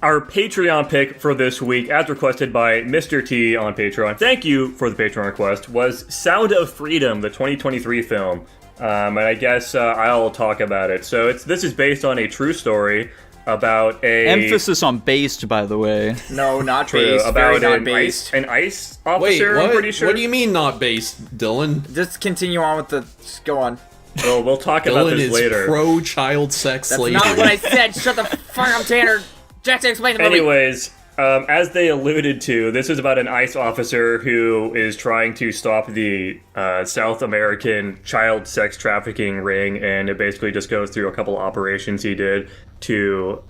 our Patreon pick for this week, as requested by Mr. T on Patreon, thank you for the Patreon request, was Sound of Freedom, the 2023 film. And I guess I'll talk about it. So this is based on a true story about a... Emphasis on based, by the way. No, not True, based. about Very not based. an ICE officer, Wait, what? I'm pretty sure. What do you mean not based, Dylan? Just continue on with the... Just go on. Well, we'll talk about Dylan this is later. pro-child sex That's slavery. not what I said. Shut the fuck up, Tanner. Jackson, explain the movie. Anyways, as they alluded to, this is about an ICE officer who is trying to stop the South American child sex trafficking ring, and it basically just goes through a couple operations he did to,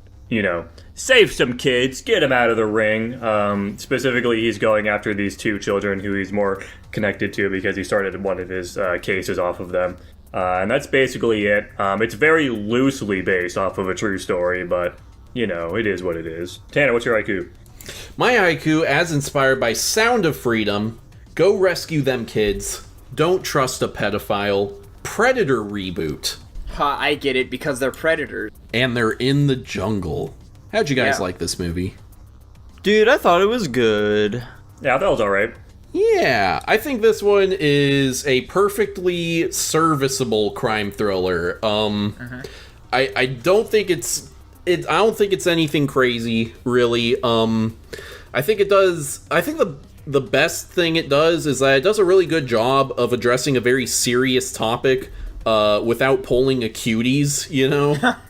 save some kids, get them out of the ring. Specifically, he's going after these two children who he's more connected to because he started one of his cases off of them. And that's basically it. It's very loosely based off of a true story, but... it is what it is. Tanner, what's your IQ? My IQ, as inspired by Sound of Freedom, go rescue them kids, don't trust a pedophile, Predator reboot, Ha, I get it, because they're predators. and they're in the jungle. How'd you guys like this movie? Dude, I thought it was good. Yeah, that was alright. Yeah, I think this one is a perfectly serviceable crime thriller. I don't think I don't think it's anything crazy, really. I think the best thing it does is that it does a really good job of addressing a very serious topic without pulling a cuties,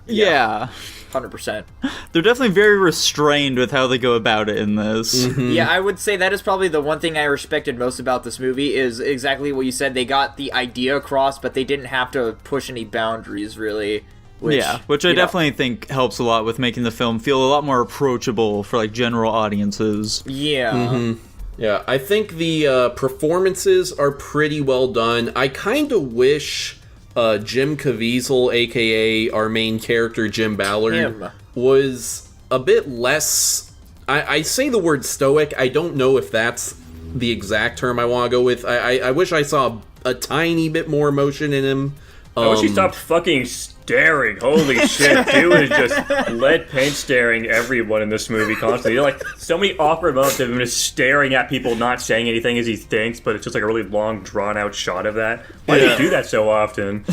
Yeah. 100%. They're definitely very restrained with how they go about it in this. Yeah, I would say that is probably the one thing I respected most about this movie is exactly what you said. They got the idea across, but they didn't have to push any boundaries, really. Which I definitely think helps a lot with making the film feel a lot more approachable for, general audiences. Yeah. Yeah, I think the performances are pretty well done. I kind of wish Jim Caviezel, a.k.a. our main character, Jim Ballard, was a bit less... I say the word stoic. I don't know if that's the exact term I want to go with. I wish I saw a tiny bit more emotion in him. I wish he stopped fucking staring. Holy shit, dude is just lead paint staring everyone in this movie constantly. So many awkward moments of him just staring at people, not saying anything as he thinks, but it's just a really long, drawn-out shot of that. Why do you do that so often?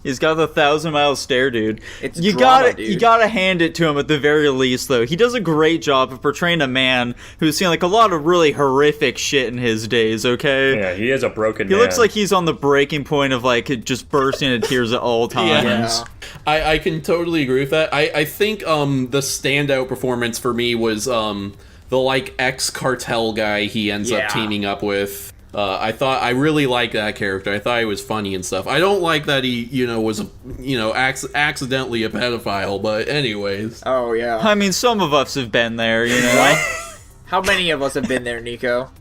He's got the 1,000-mile stare, dude. It's you drama, you gotta hand it to him at the very least, though. He does a great job of portraying a man who's seen a lot of really horrific shit in his days. Okay. Yeah, he is a broken He man. looks like he's on the breaking point of just bursting into tears at all times. Yeah. I can totally agree with that. I think the standout performance for me was the ex-cartel guy he ends up teaming up with. I really liked that character. I thought he was funny and stuff. I don't like that he, was, accidentally a pedophile, but anyways. Oh, yeah. I mean, some of us have been there, How many of us have been there, Nico?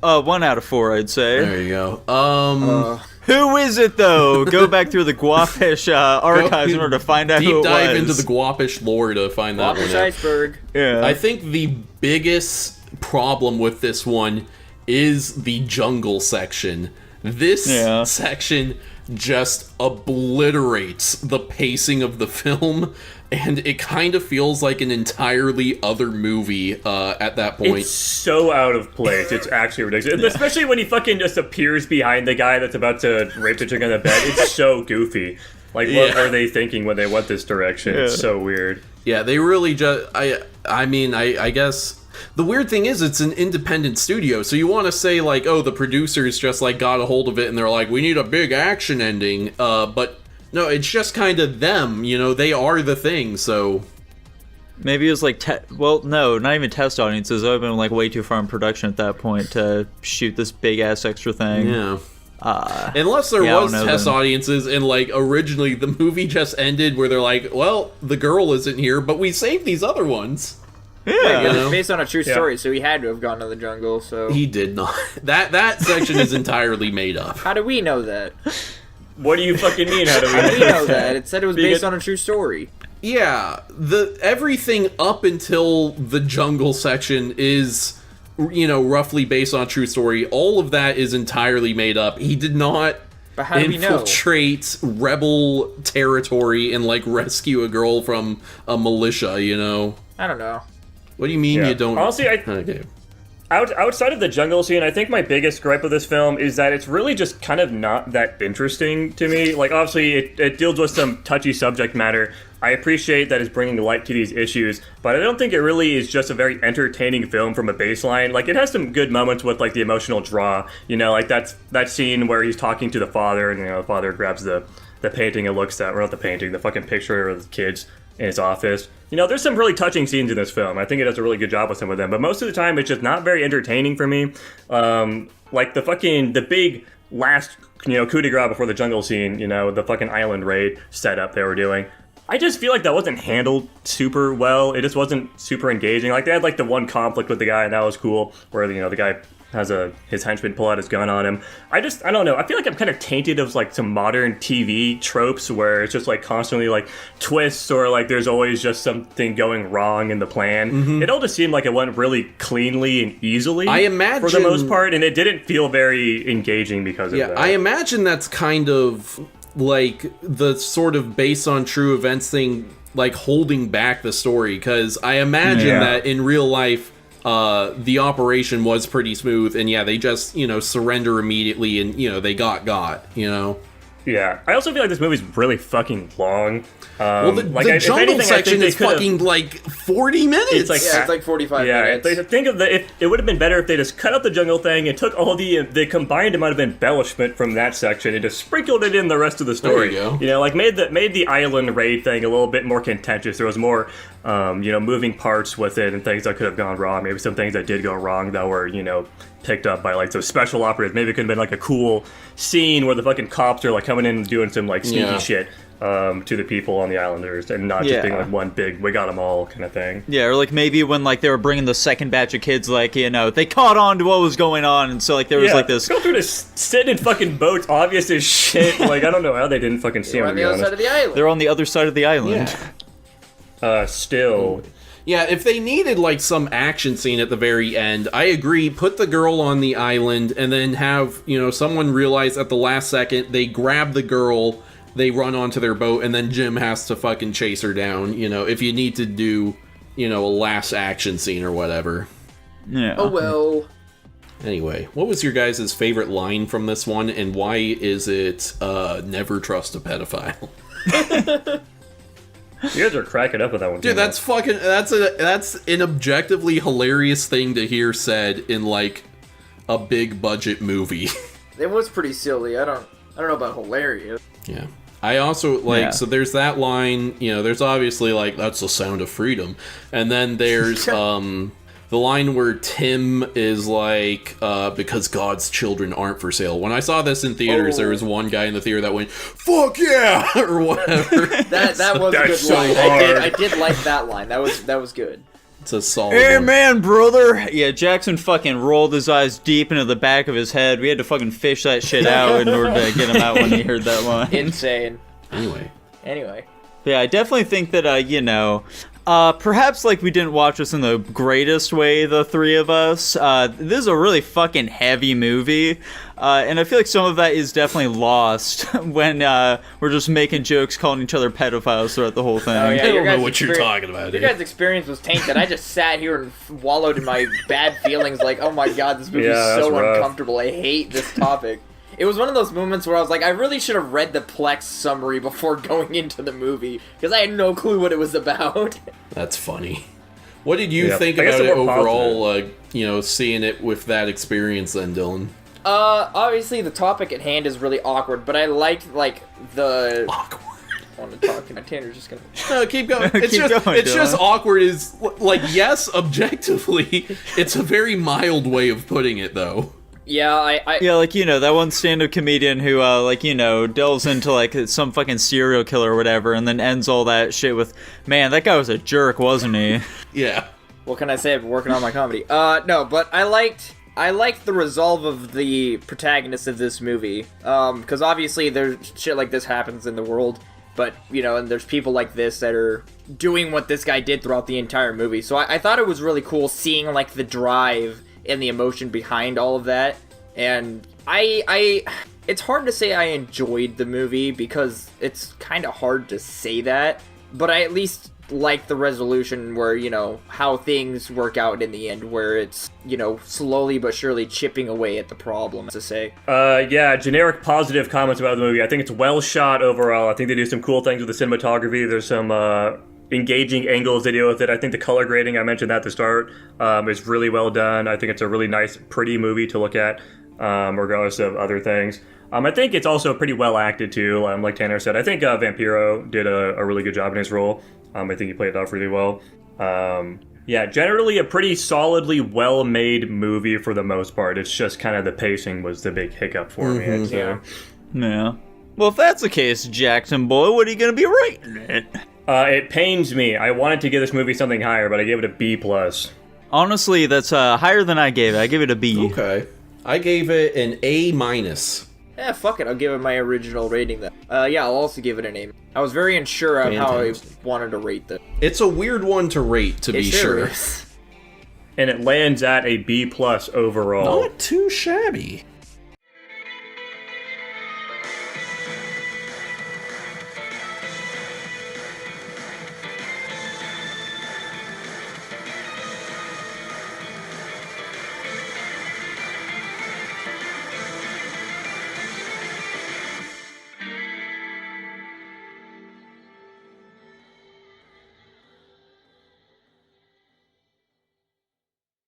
1 out of 4, I'd say. There you go. Who is it, though? Go back through the Guapish archives in order to find out who it was. Deep dive into the Guapish lore to find that one Guapish out. iceberg. Yeah. I think the biggest problem with this one is the jungle section. This section just obliterates the pacing of the film, and it kind of feels like an entirely other movie at that point. It's so out of place. It's actually ridiculous. Especially when he fucking just appears behind the guy that's about to rape the chick on the bed. It's so goofy. What were they thinking when they went this direction? It's so weird. Yeah, they really just... I guess... The weird thing is, it's an independent studio, so you want to say, the producers just, got a hold of it, and they're like, we need a big action ending, but no, it's just kind of them, they are the thing, so... Maybe it was no, not even test audiences. I would have been way too far in production at that point to shoot this big-ass extra thing. Yeah. Unless there was test audiences, and originally the movie just ended where they're like, well, the girl isn't here, but we saved these other ones. Yeah, It's based on a true story, so he had to have gone to the jungle, so... He did not. That section is entirely made up. How do we know that? What do you fucking mean? How do we know that? It said it was based on a true story. Yeah, everything up until the jungle section is, roughly based on a true story. All of that is entirely made up. He did not infiltrate rebel territory and rescue a girl from a militia, I don't know. What do you mean Yeah. you don't? Honestly, Okay. Outside of the jungle scene, I think my biggest gripe with this film is that it's really just kind of not that interesting to me. Like, obviously, it deals with some touchy subject matter. I appreciate that it's bringing light to these issues, but I don't think it really is just a very entertaining film from a baseline. Like, it has some good moments with, like, the emotional draw. You know, like, that scene where he's talking to the father, and, you know, the father grabs the painting and looks at, or not the painting, the fucking picture of the kids in his office. You know, there's some really touching scenes in this film. I think it does a really good job with some of them, but most of the time it's just not very entertaining for me. Like the big last, you know, coup de grace before the jungle scene, you know, the fucking island raid setup they were doing. I just feel like that wasn't handled super well. It just wasn't super engaging. Like, they had, like, the one conflict with the guy, and that was cool, where, you know, the guy has his henchman pull out his gun on him. I don't know. I feel like I'm kind of tainted of, like, some modern TV tropes where it's just, like, constantly, like, twists, or, like, there's always just something going wrong in the plan. Mm-hmm. It all just seemed like it went really cleanly and easily, I imagine, for the most part, and it didn't feel very engaging because of that. I imagine that's kind of like the sort of based on true events thing, like holding back the story, because I imagine that in real life the operation was pretty smooth, and they just, you know, surrender immediately, and, you know, they got, you know. Yeah, I also feel like this movie's really fucking long. Well, the jungle section is fucking like 40 minutes. It's like it's like 45 minutes. Yeah, think of if it would have been better if they just cut out the jungle thing and took all the combined amount of embellishment from that section and just sprinkled it in the rest of the story. There you go. You know, like made the island raid thing a little bit more contentious. There was more, you know, moving parts with it and things that could have gone wrong. Maybe some things that did go wrong that were, you know, picked up by like some special operatives. Maybe it could have been like a cool scene where the fucking cops are like coming in and doing some like sneaky shit to the people on the islanders, and not just being like one big "we got them all" kind of thing. Yeah, or like maybe when like they were bringing the second batch of kids, like, you know, they caught on to what was going on, and so like there was like this go through this sitting in fucking boats, obvious as shit. Like, I don't know how they didn't fucking see them. On the other side of the island. They're on the other side of the island. Still. Yeah, if they needed, like, some action scene at the very end, I agree, put the girl on the island, and then have, you know, someone realize at the last second, they grab the girl, they run onto their boat, and then Jim has to fucking chase her down, you know, if you need to do, you know, a last action scene or whatever. Yeah. Oh, well. Anyway, what was your guys' favorite line from this one, and why is it, never trust a pedophile? You guys are cracking up with that one. Dude, that's fucking, that's an objectively hilarious thing to hear said in, like, a big budget movie. It was pretty silly. I don't know about hilarious. Yeah. I also, like, so there's that line, you know, there's obviously, like, that's the sound of freedom. And then there's, the line where Tim is like, because God's children aren't for sale. When I saw this in theaters, there was one guy in the theater that went, "Fuck yeah!" or whatever. That was a good so line. hard. I did like that line. That was good. It's a solid Hey one. man, brother! Yeah, Jackson fucking rolled his eyes deep into the back of his head. We had to fucking fish that shit out in order to get him out when he heard that line. Insane. Anyway. Yeah, I definitely think that, you know, perhaps, like, we didn't watch this in the greatest way, the three of us. This is a really fucking heavy movie, and I feel like some of that is definitely lost when we're just making jokes, calling each other pedophiles throughout the whole thing. Oh, yeah, I don't your know guys' what you're talking about, Your dude. guys' experience was tainted. I just sat here and wallowed in my bad feelings like, oh my god, this movie is that's so rough. uncomfortable. I hate this topic. It was one of those moments where I was like, I really should have read the Plex summary before going into the movie, because I had no clue what it was about. That's funny. What did you Yeah, think I guess about it they're more overall, you know, seeing it with that experience then, Dylan? Obviously the topic at hand is really awkward, but I liked, like, the... Awkward. I want to talk, and Tanner's just gonna... No, keep going. It's Keep just going, it's just Dylan. awkward is, like, yes, objectively, it's a very mild way of putting it, though. Yeah, I Yeah, like, you know, that one stand-up comedian who, like, you know, delves into, like, some fucking serial killer or whatever, and then ends all that shit with, man, that guy was a jerk, wasn't he? Yeah. What can I say? I've been working on my comedy. No, but I liked the resolve of the protagonist of this movie. Because obviously there's shit like this happens in the world, but, you know, and there's people like this that are doing what this guy did throughout the entire movie. So I thought it was really cool seeing, like, the drive and the emotion behind all of that. And it's hard to say I enjoyed the movie because it's kind of hard to say that, but I at least like the resolution where, you know, how things work out in the end, where it's, you know, slowly but surely chipping away at the problem, to say. Yeah, generic positive comments about the movie. I think it's well shot overall. I think they do some cool things with the cinematography. There's some engaging angles they deal with it. I think the color grading, I mentioned that at the start, is really well done. I think it's a really nice, pretty movie to look at, regardless of other things. I think it's also pretty well acted, too, like Tanner said. I think Vampiro did a really good job in his role. I think he played it off really well. Yeah, generally a pretty solidly well-made movie for the most part. It's just kind of the pacing was the big hiccup for me. So. Yeah. Well, if that's the case, Jackson boy, what are you going to be rating it? It pains me. I wanted to give this movie something higher, but I gave it a B+. Honestly, that's higher than I gave it. I gave it a B. Okay. I gave it an A-. Yeah, fuck it, I'll give it my original rating then. Yeah, I'll also give it an A. I was very unsure of how I wanted to rate this. It's a weird one to rate, to be sure. Is. And it lands at a B+ overall. Not too shabby.